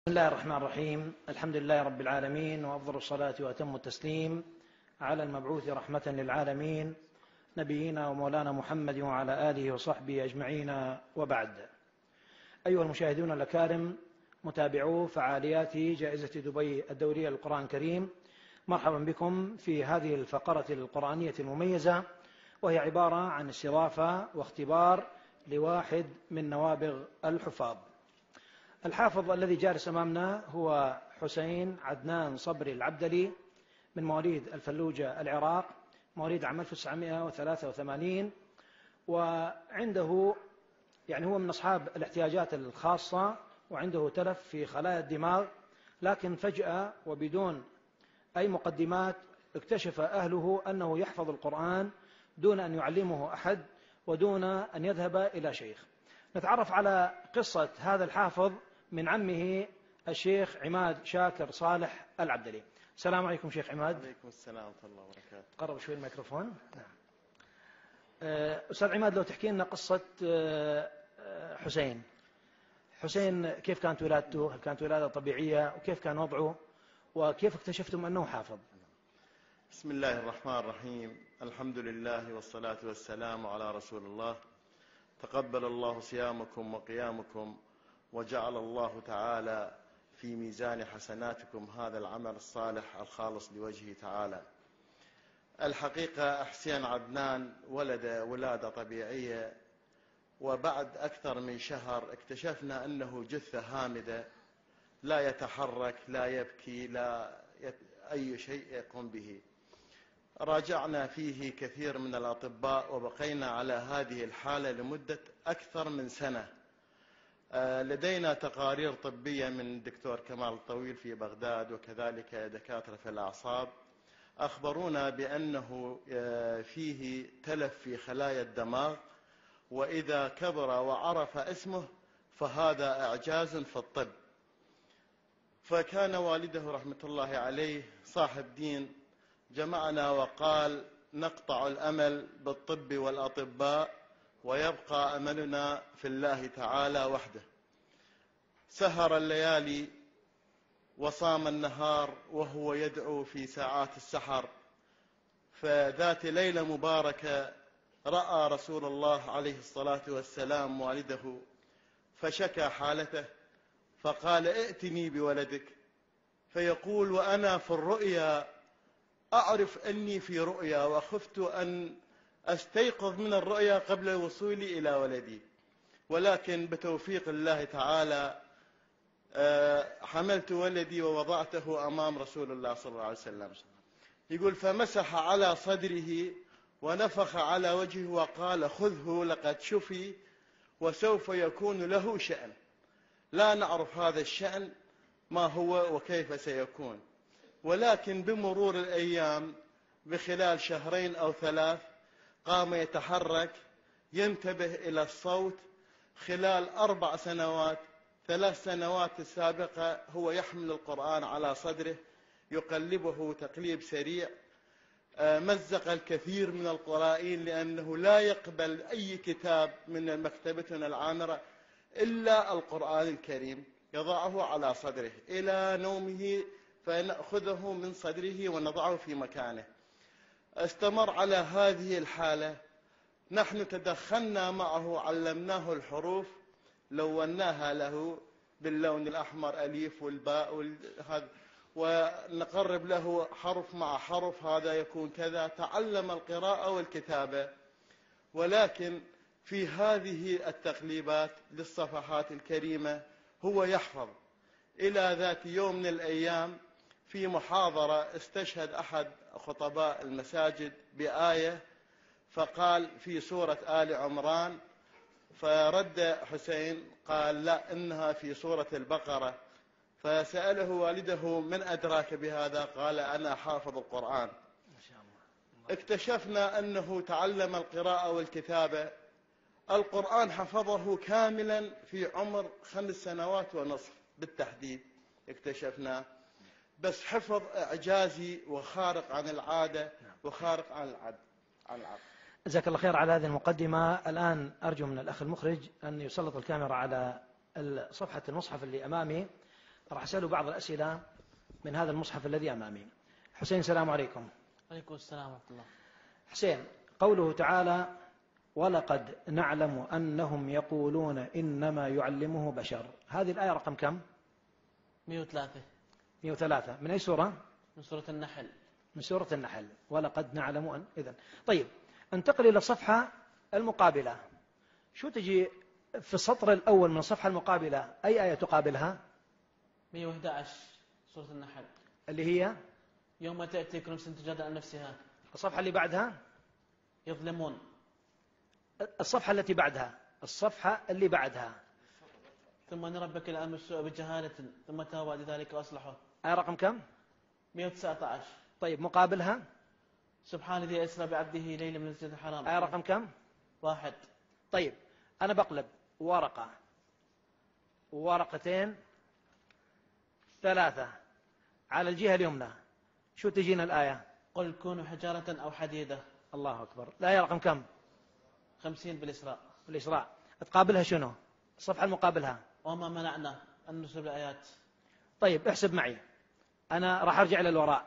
بسم الله الرحمن الرحيم. الحمد لله رب العالمين، وأفضل الصلاة وأتم التسليم على المبعوث رحمة للعالمين نبينا ومولانا محمد وعلى آله وصحبه أجمعين، وبعد. أيها المشاهدون الأكارم، متابعو فعاليات جائزة دبي الدورية للقرآن الكريم، مرحبا بكم في هذه الفقرة القرآنية المميزة، وهي عبارة عن استضافة واختبار لواحد من نوابغ الحفاظ. الحافظ الذي جالس أمامنا هو حسين عدنان صبري العبدلي، من مواليد الفلوجة العراق، مواليد عام 1983، وعنده هو من أصحاب الاحتياجات الخاصة، وعنده تلف في خلايا الدماغ، لكن فجأة وبدون أي مقدمات اكتشف أهله أنه يحفظ القرآن دون أن يعلمه أحد ودون أن يذهب إلى شيخ. نتعرف على قصة هذا الحافظ من عمه الشيخ عماد شاكر صالح العبدلي. السلام عليكم شيخ عماد. عليكم السلام ورحمة الله وبركاته. قرب شوي الميكروفون. أستاذ عماد، لو تحكي لنا قصة حسين كيف كانت ولادته؟ هل كانت ولادة طبيعية؟ وكيف كان وضعه؟ وكيف اكتشفتم أنه حافظ؟ بسم الله الرحمن الرحيم. الحمد لله والصلاة والسلام على رسول الله. تقبل الله صيامكم وقيامكم، وجعل الله تعالى في ميزان حسناتكم هذا العمل الصالح الخالص لوجهه تعالى. الحقيقة حسين عدنان ولد ولادة طبيعية، وبعد أكثر من شهر اكتشفنا أنه جثة هامدة، لا يتحرك، لا يبكي، لا أي شيء يقوم به. راجعنا فيه كثير من الأطباء، وبقينا على هذه الحالة لمدة أكثر من سنة. لدينا تقارير طبية من دكتور كمال الطويل في بغداد، وكذلك دكاترة في الأعصاب، أخبرونا بأنه فيه تلف في خلايا الدماغ، وإذا كبر وعرف اسمه فهذا إعجاز في الطب. فكان والده رحمة الله عليه صاحب دين، جمعنا وقال: نقطع الأمل بالطب والأطباء، ويبقى أملنا في الله تعالى وحده. سهر الليالي وصام النهار وهو يدعو في ساعات السحر. فذات ليلة مباركة رأى رسول الله عليه الصلاة والسلام والده، فشكى حالته، فقال: ائتني بولدك. فيقول: وأنا في الرؤيا أعرف أني في رؤيا، وخفت أن أستيقظ من الرؤيا قبل وصولي إلى ولدي، ولكن بتوفيق الله تعالى حملت ولدي ووضعته أمام رسول الله صلى الله عليه وسلم. يقول: فمسح على صدره ونفخ على وجهه وقال: خذه لقد شفي، وسوف يكون له شأن. لا نعرف هذا الشأن ما هو وكيف سيكون، ولكن بمرور الأيام بخلال شهرين أو 3 قام يتحرك، ينتبه إلى الصوت. خلال 4 سنوات، 3 سنوات السابقة هو يحمل القرآن على صدره، يقلبه تقليب سريع. مزق الكثير من القرائين، لأنه لا يقبل أي كتاب من مكتبتنا العامرة إلا القرآن الكريم. يضعه على صدره إلى نومه، فنأخذه من صدره ونضعه في مكانه. استمر على هذه الحالة. نحن تدخلنا معه، علمناه الحروف، لوناها له باللون الأحمر، أليف والباء ونقرب له حرف مع حرف، هذا يكون كذا. تعلم القراءة والكتابة، ولكن في هذه التقليبات للصفحات الكريمة هو يحفظ. إلى ذات يوم من الأيام في محاضرة استشهد أحد خطباء المساجد بآية، فقال في سورة آل عمران، فرد حسين قال: لا، إنها في سورة البقرة. فسأله والده: من أدراك بهذا؟ قال: أنا حافظ القرآن. اكتشفنا أنه تعلم القراءة والكتابة. القرآن حفظه كاملا في عمر 5 سنوات ونصف بالتحديد اكتشفنا، بس حفظ إعجازي وخارق عن العادة وخارق عن العقل. جزاك الله خير على هذه المقدمة. الآن أرجو من الأخ المخرج أن يسلط الكاميرا على صفحة المصحف اللي أمامي. راح أسأله بعض الأسئلة من هذا المصحف الذي أمامي. حسين السلام عليكم. عليكم السلام ورحمة الله. حسين، قوله تعالى ولقد نعلم أنهم يقولون إنما يعلمه بشر، هذه الآية رقم كم؟ 103. 103 من أي سورة؟ من سورة النحل. من سورة النحل. ولقد نعلم أن إذن. طيب انتقل إلى الصفحة المقابلة. شو تجي في السطر الأول من الصفحة المقابلة؟ أي آية تقابلها؟ 111 سورة النحل، اللي هي يوم تأتي كل نفس تجادل عن نفسها. الصفحة اللي بعدها؟ يظلمون. الصفحة التي بعدها؟ الصفحة اللي بعدها. ثم أن ربك الأمر السوء بجهالة ثم تاب بعد ذلك وأصلحه. آية رقم كم؟ 119. طيب مقابلها؟ سبحان الذي أسرى بعبده ليلا من المسجد الحرام. آية رقم كم؟ 1. طيب أنا بقلب ورقة، ورقتين، 3 على الجهة اليمنى، شو تجينا الآية؟ قل كونوا حجارة أو حديدة. الله أكبر. الآية رقم كم؟ 50 بالإسراء. الإسراء. تقابلها شنو؟ الصفحة المقابلها. وما منعنا أن نرسل الآيات. طيب احسب معي، أنا راح أرجع للوراء.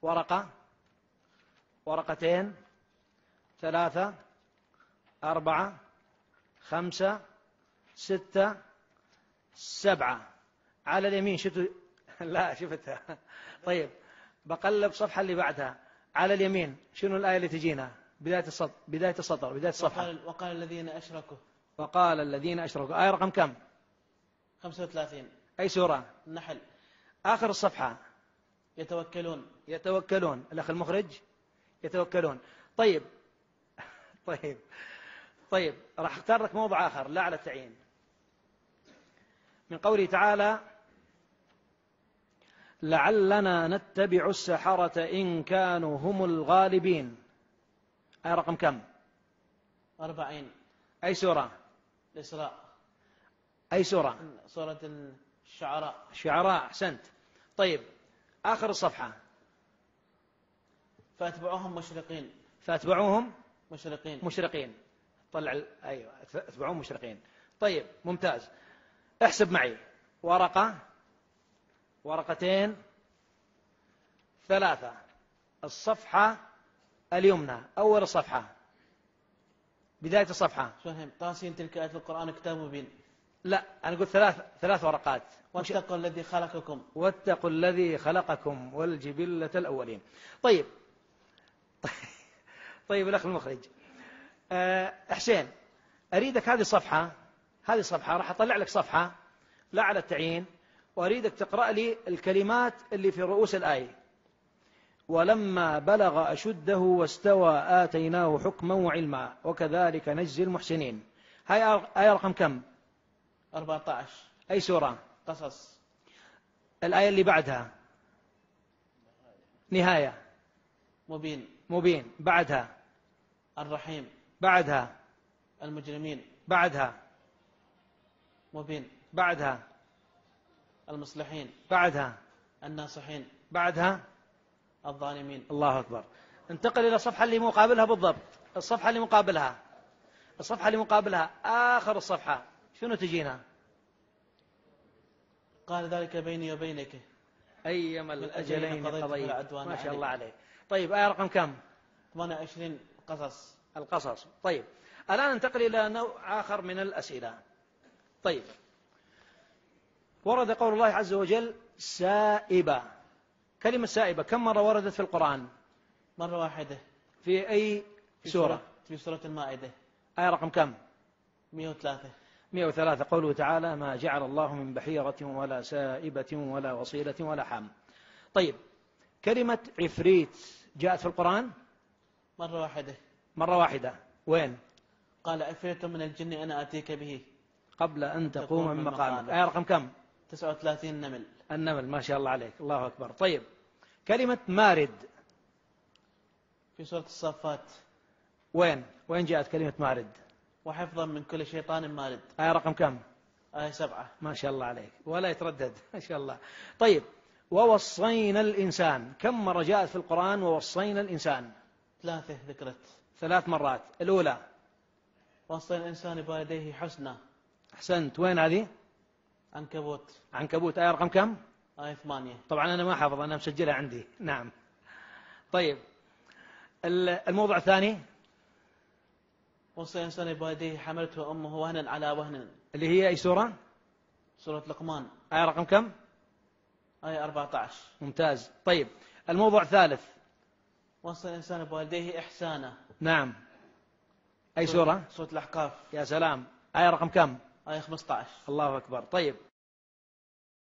ورقة، ورقتين، 3، 4، 5، 6، 7 على اليمين. شفتوا؟ لا شفتها. طيب بقلب صفحة اللي بعدها على اليمين، شنو الآية اللي تجينا؟ بداية السطر، بداية الصفحة. وقال الذين أشركوا. وقال الذين أشركوا. آية رقم كم؟ 35. أي سورة؟ النحل. آخر الصفحة. يتوكلون. يتوكلون. الأخ المخرج، يتوكلون. طيب طيب راح اختار لك موضع آخر لا على التعيين، من قوله تعالى لعلنا نتبع السحرة إن كانوا هم الغالبين. آية رقم كم؟ 40. أي سورة؟ الإسراء. أي سورة؟ سورة الشعراء. الشعراء. أحسنت. طيب آخر الصفحة. فأتبعوهم مشرقين. فأتبعوهم مشرقين. طلع أيوة، أتبعوهم مشرقين. طيب ممتاز. احسب معي، ورقة، ورقتين، 3 الصفحة اليمنى، أول الصفحة، بداية الصفحة. فهم طاسين تلك آية القرآن كتاب مبين. لا أنا قلت 3 ورقات. واتقوا الذي خلقكم. واتقوا الذي خلقكم والجبلة الأولين. طيب الأخ المخرج، حسين أريدك هذه الصفحة راح أطلع لك صفحة لا على التعيين، وأريدك تقرأ لي الكلمات اللي في رؤوس الآية. ولما بلغ أشده واستوى آتيناه حكما وعلما وكذلك نجزي المحسنين. هاي آية رقم كم؟ 14. أي سورة؟ قصص. الآية اللي بعدها نهاية. مبين. بعدها الرحيم. بعدها المجرمين. بعدها مبين. بعدها المصلحين. بعدها الناصحين. بعدها الظالمين. الله أكبر. انتقل إلى الصفحة اللي مقابلها بالضبط. الصفحة اللي مقابلها آخر الصفحة، شنو تجينا؟ قال ذلك بيني وبينك أيما الأجلين قضيت. ما شاء الله عليه. طيب آية رقم كم؟ 28. القصص. طيب الآن ننتقل إلى نوع آخر من الأسئلة. طيب ورد قول الله عز وجل سائبة. كلمة سائبة كم مرة وردت في القرآن؟ مرة واحدة. في أي سورة؟ في سورة المائدة. آية رقم كم؟ 103. 103. قوله تعالى ما جعل الله من بحيرة ولا سائبة ولا وصيلة ولا حام. طيب كلمة عفريت جاءت في القرآن؟ مرة واحدة. وين؟ قال عفريت من الجن أنا آتيك به قبل أن تقوم من مقامك. آية رقم كم؟ 39. النمل. ما شاء الله عليك، الله أكبر. طيب كلمة مارد في سورة الصافات. وين جاءت كلمة مارد؟ وحفظا من كل شيطان مارد. آية رقم كم؟ آية 7. ما شاء الله عليك، ولا يتردد. ما شاء الله. طيب ووصينا الإنسان، كم مرة جاءت في القرآن ووصينا الإنسان؟ 3 ذكرت. 3 مرات. الأولى وصينا الإنسان بوالديه حسنا. أحسنت. وين هذه؟ عنكبوت. عنكبوت. آية رقم كم؟ آية 8. طبعا أنا ما حافظ، أنا مسجلها عندي. نعم. طيب الموضوع الثاني وصى الإنسان بوالديه حملته أمه وهنا على وهن، اللي هي أي سورة؟ سورة لقمان. آية رقم كم؟ آية 14. ممتاز. طيب الموضوع الثالث. وصى الإنسان بوالديه إحسانا. نعم. أي سورة؟ سورة الأحقاف. يا سلام. آية رقم كم؟ آية 15. الله أكبر. طيب